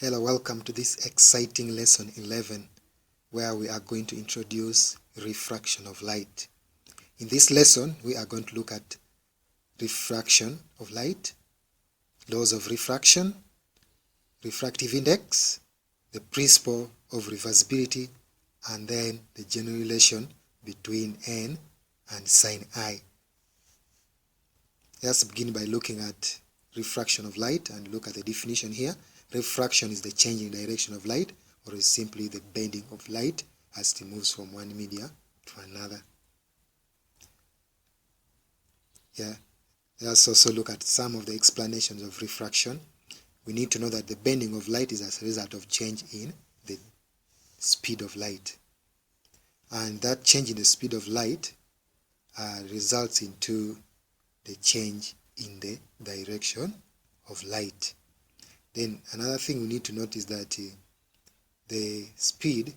Hello, welcome to this exciting lesson 11 where we are going to introduce refraction of light. In this lesson, we are going to look at refraction of light, laws of refraction, refractive index, the principle of reversibility, and then the general relation between n and sine I. Let's begin by looking at refraction of light and look at the definition here. Refraction is the change in direction of light, or is simply the bending of light as it moves from one media to another. Let's also look at some of the explanations of refraction. We need to know that the bending of light is as a result of change in the speed of light. And that change in the speed of light results into the change in the direction of light. Then another thing we need to note is that the speed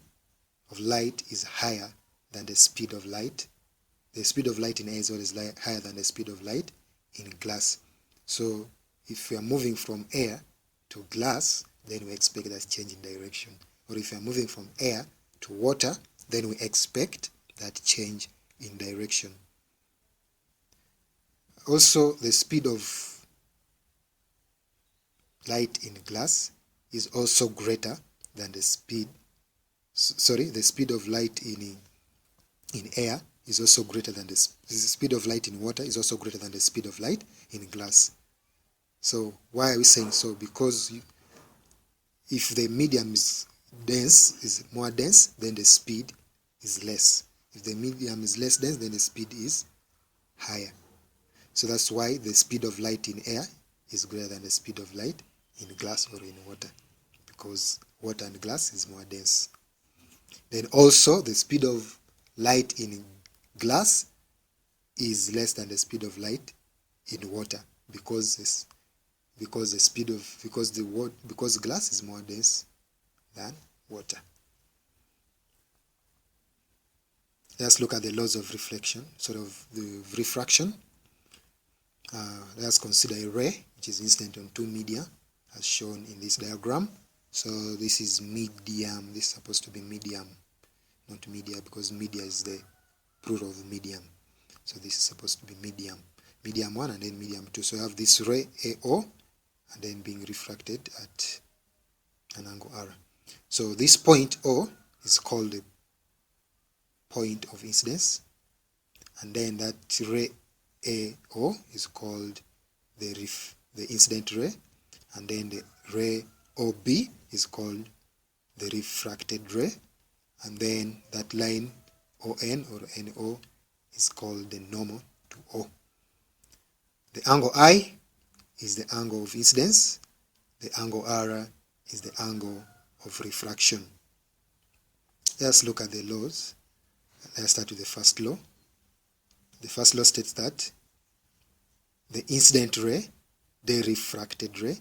of light is higher than the speed of light. The speed of light in air is always higher than the speed of light in glass. So if we are moving from air to glass, then we expect that change in direction. Or if we are moving from air to water, then we expect that change in direction. Also, the speed of light in glass is also greater than the speed of light in air is also greater than the speed of light in water is also greater than the speed of light in glass. So why are we saying so? Because if the medium is more dense, then the speed is less. If the medium is less dense, then the speed is higher. So that's why the speed of light in air is greater than the speed of light in glass or in water, because water and glass is more dense. Then also the speed of light in glass is less than the speed of light in water, because glass is more dense than water. Let's look at the laws of reflection, the refraction. Let's consider a ray which is incident on two media as shown in this diagram. So this is medium. This is supposed to be medium, not media, because media is the plural of medium. So this is supposed to be medium 1 and then medium 2. So I have this ray AO and then being refracted at an angle R. So this point O is called the point of incidence, and then that ray AO is called the incident ray, and then the ray OB is called the refracted ray, and then that line ON or NO is called the normal to O. The angle I is the angle of incidence. The angle R is the angle of refraction. Let's look at the laws. Let's start with the first law. The first law states that the incident ray, the refracted ray,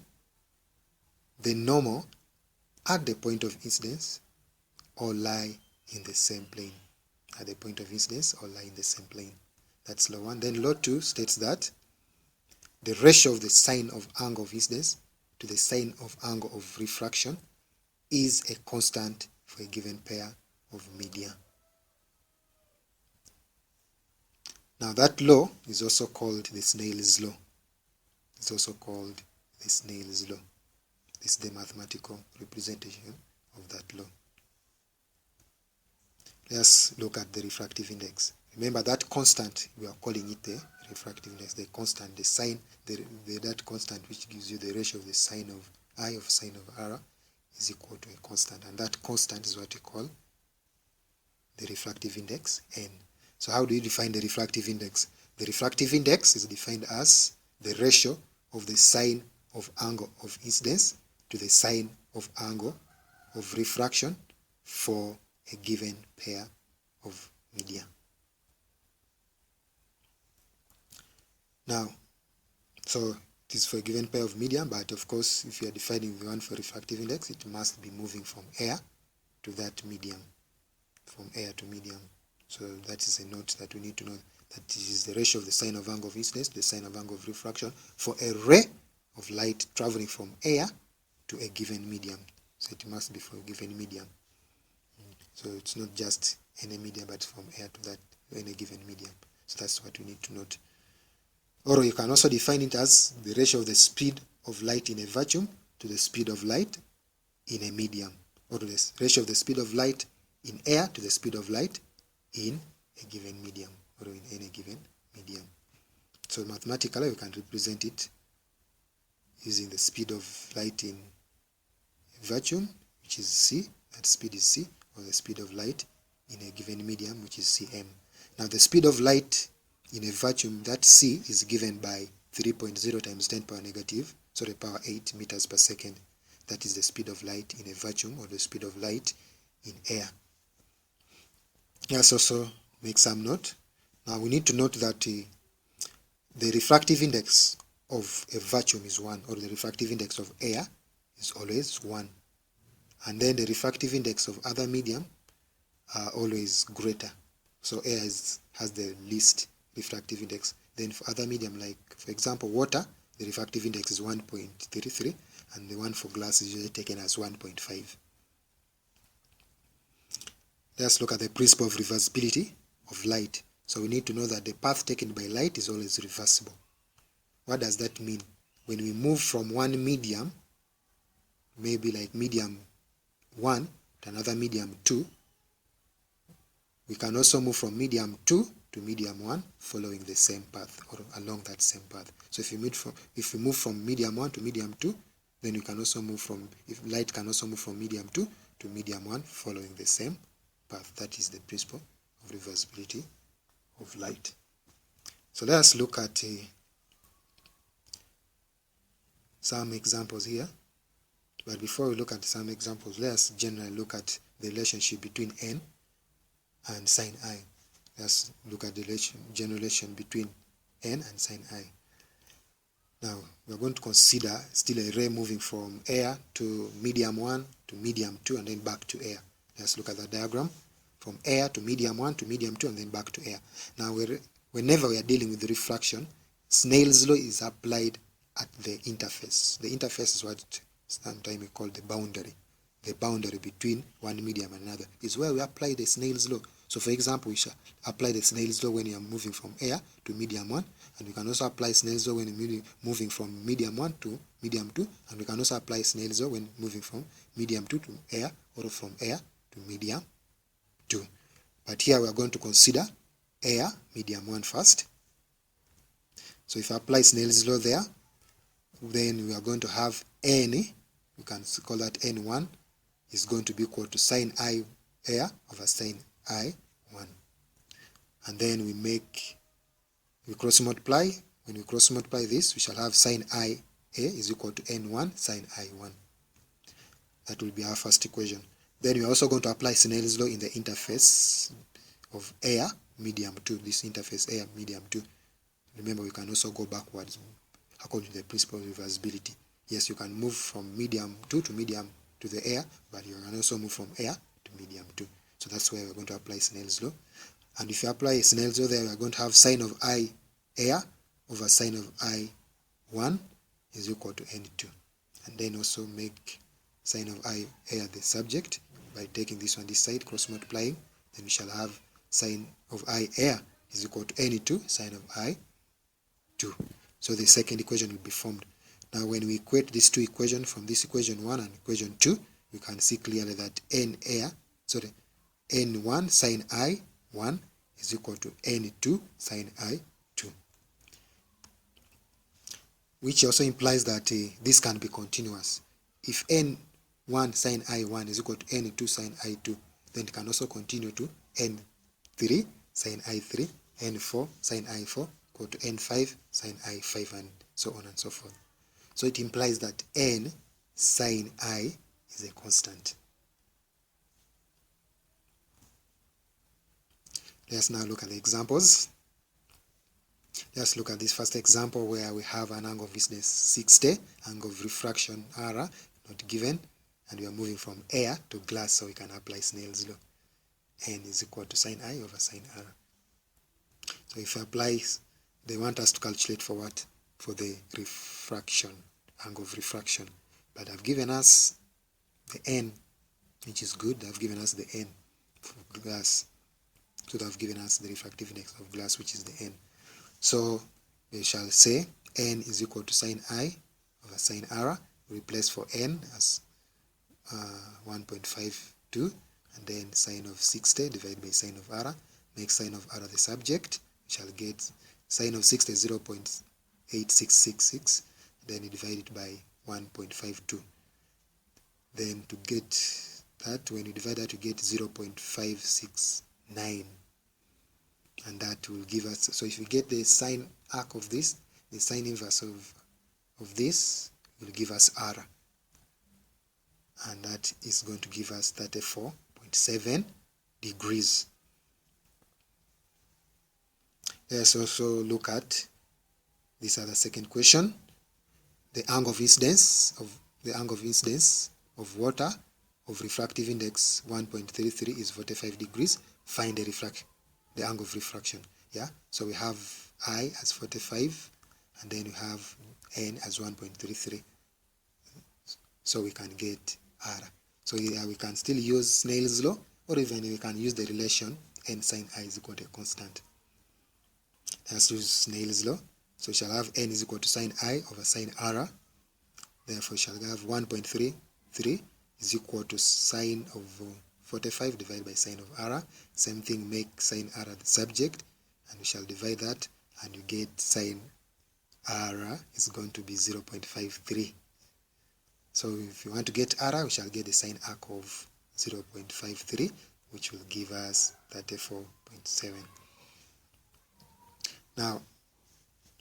the normal at the point of incidence all lie in the same plane. At the point of incidence all lie in the same plane. That's law 1. Then law 2 states that the ratio of the sine of angle of incidence to the sine of angle of refraction is a constant for a given pair of media. Now that law is also called the Snell's law. It's also called the Snell's law. This is the mathematical representation of that law. Let's look at the refractive index. Remember that constant, we are calling it the refractive index, the constant, the sine, that constant which gives you the ratio of the sine of I of sine of R is equal to a constant, and that constant is what we call the refractive index, N. So how do you define the refractive index? The refractive index is defined as the ratio of the sine of angle of incidence to the sine of angle of refraction for a given pair of media. Now, so it is for a given pair of media, but of course, if you are defining the one for refractive index, it must be moving from air to that medium, from air to medium. So that is a note that we need to know, that this is the ratio of the sine of angle of incidence to the sine of angle of refraction for a ray of light traveling from air to a given medium. So it must be for a given medium. So it's not just any medium, but from air to that any given medium. So that's what we need to note. Or you can also define it as the ratio of the speed of light in a vacuum to the speed of light in a medium, or the ratio of the speed of light in air to the speed of light in a given medium, or in any given medium. So mathematically we can represent it using the speed of light in a vacuum, which is c, that speed is c, or the speed of light in a given medium, which is cm. Now the speed of light in a vacuum, that c, is given by 3.0 times 10 power negative, so the power 8 meters per second. That is the speed of light in a vacuum, or the speed of light in air. Let's also make some note. Now we need to note that the refractive index of a vacuum is 1, or the refractive index of air is always 1. And then the refractive index of other medium are always greater. So air has the least refractive index. Then for other medium, like for example water, the refractive index is 1.33, and the one for glass is usually taken as 1.5. Let's look at the principle of reversibility of light. So we need to know that the path taken by light is always reversible. What does that mean? When we move from one medium, maybe like medium 1 to another medium 2, we can also move from medium 2 to medium 1 following the same path, or along that same path. So if we move from medium 1 to medium 2, then we can also move from, if light can also move from medium 2 to medium 1 following the same path. That is the principle of reversibility of light. So let us look at some examples here. But before we look at some examples, let us generally look at the relationship between n and sine I. Let's look at the general relation between n and sine I. Now, we're going to consider still a ray moving from air to medium 1 to medium 2 and then back to air. Let's look at the diagram. From air to medium 1 to medium 2 and then back to air. Now, whenever we are dealing with refraction, Snell's law is applied at the interface. The interface is what sometimes we call the boundary. The boundary between one medium and another is where we apply the Snell's law. So for example, we shall apply the Snell's law when you are moving from air to medium 1, and we can also apply Snell's law when you're moving from medium 1 to medium 2, and we can also apply Snell's law when moving from medium 2 to air, or from air to medium 2. But here we are going to consider air, medium 1 first. So if I apply Snell's law there, then we are going to have n, we can call that n1, is going to be equal to sine I air over sine I1. And then we cross multiply. When we cross multiply this, we shall have sine IA is equal to n1 sine I1. That will be our first equation. Then we are also going to apply Snell's law in the interface of air, medium 2, this interface air, medium 2. Remember, we can also go backwards according to the principle of reversibility. Yes, you can move from medium 2 to medium to the air, but you can also move from air to medium 2. So that's where we're going to apply Snell's law. And if you apply Snell's law there, we're going to have sine of I air over sine of I1 is equal to n2. And then also make sine of I air the subject by taking this one this side, cross multiplying. Then we shall have sine of I air is equal to n2 sine of I2. So the second equation will be formed. Now when we equate these two equations from this equation 1 and equation 2, we can see clearly that n1 sine I1 is equal to n2 sine I2. Which also implies that this can be continuous. If n1 sine I1 is equal to n2 sine I2, then it can also continue to n3 sine I3, n4 sine I4 equal to n5 sine I5, and so on and so forth. So it implies that n sine I is a constant. Let's now look at the examples. Let's look at this first example where we have an angle of incidence 60, angle of refraction r not given, and we are moving from air to glass, so we can apply Snell's law. N is equal to sine I over sine r. So if you apply, they want us to calculate for what? For the refraction, angle of refraction. but I've given us the n, which is good. They've given us the n for glass, so they've given us the refractive index of glass, which is the n. So we shall say n is equal to sine I over sine r. Replace for n as 1.52, and then sine of 60 divided by sine of r. Make sine of r the subject. We shall get sine of 60 is 0.8666, then you divide it by 1.52. Then to get that, when you divide that, you get 0.569, and that will give us, so if you get the sine arc of this, the sine inverse of this will give us r, and that is going to give us 34.7 degrees. Let's also look at this other second question. The angle of incidence of water of refractive index 1.33 is 45 degrees. Find the angle of refraction. Yeah, so we have I as 45, and then we have n as 1.33. So we can get r. So we can still use Snell's law, or even we can use the relation n sine I is equal to a constant. Let's use Snell's law. So we shall have n is equal to sine I over sine r. Therefore, we shall have 1.33 is equal to sine of 45 divided by sine of r. Same thing, make sine r the subject, and we shall divide that, and you get sine r is going to be 0.53. So if you want to get r, we shall get the sine arc of 0.53, which will give us 34.7. Now,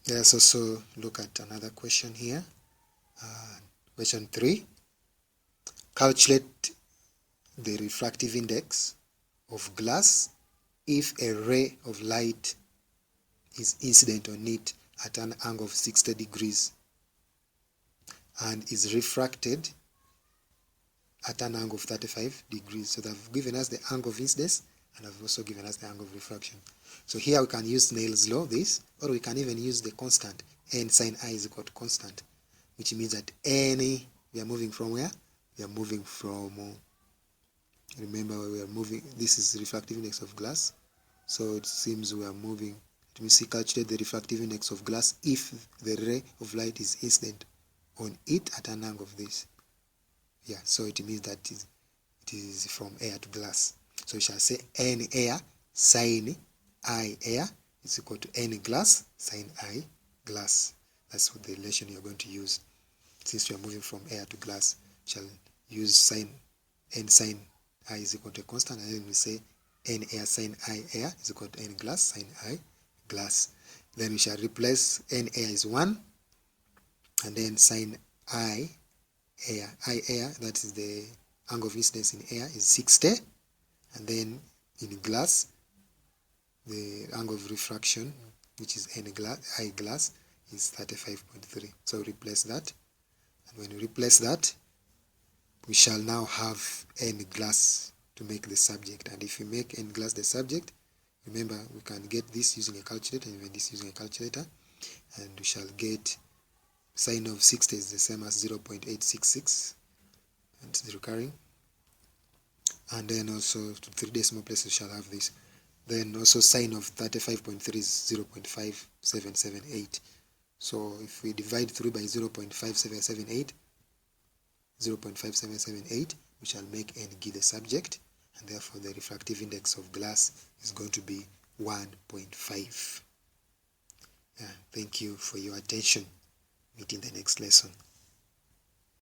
let's also look at another question here. Question 3. Calculate the refractive index of glass if a ray of light is incident on it at an angle of 60 degrees and is refracted at an angle of 35 degrees. So they've given us the angle of incidence, and have also given us the angle of refraction. So here we can use Snell's law, this, or we can even use the constant, n sine I is equal to constant, which means that we are moving from where? We are moving from, remember we are moving, this is the refractive index of glass, so it seems we are moving, let me see, calculate the refractive index of glass if the ray of light is incident on it at an angle of this. Yeah, so it means that it is from air to glass. So we shall say n air sine I air is equal to n glass sine I glass. That's what the relation you're going to use. Since we are moving from air to glass, we shall use n sine I is equal to a constant, and then we say n air sine I air is equal to n glass sine I glass. Then we shall replace n air is 1, and then sine I air, that is the angle of incidence in air, is 60, and then in glass the angle of refraction, which is I glass, is 35.3. So replace that, and when we replace that, we shall now have n glass to make the subject. And if we make n glass the subject, remember we can get this using a calculator, and even this using a calculator, and we shall get sine of 60 is the same as 0.866, and it's recurring. And then also to 3 decimal places we shall have this. Then also sine of 35.3 is 0.5778. So if we divide through by 0.5778, we shall make n give the subject, and therefore the refractive index of glass is going to be 1.5. Thank you for your attention. Meet in the next lesson.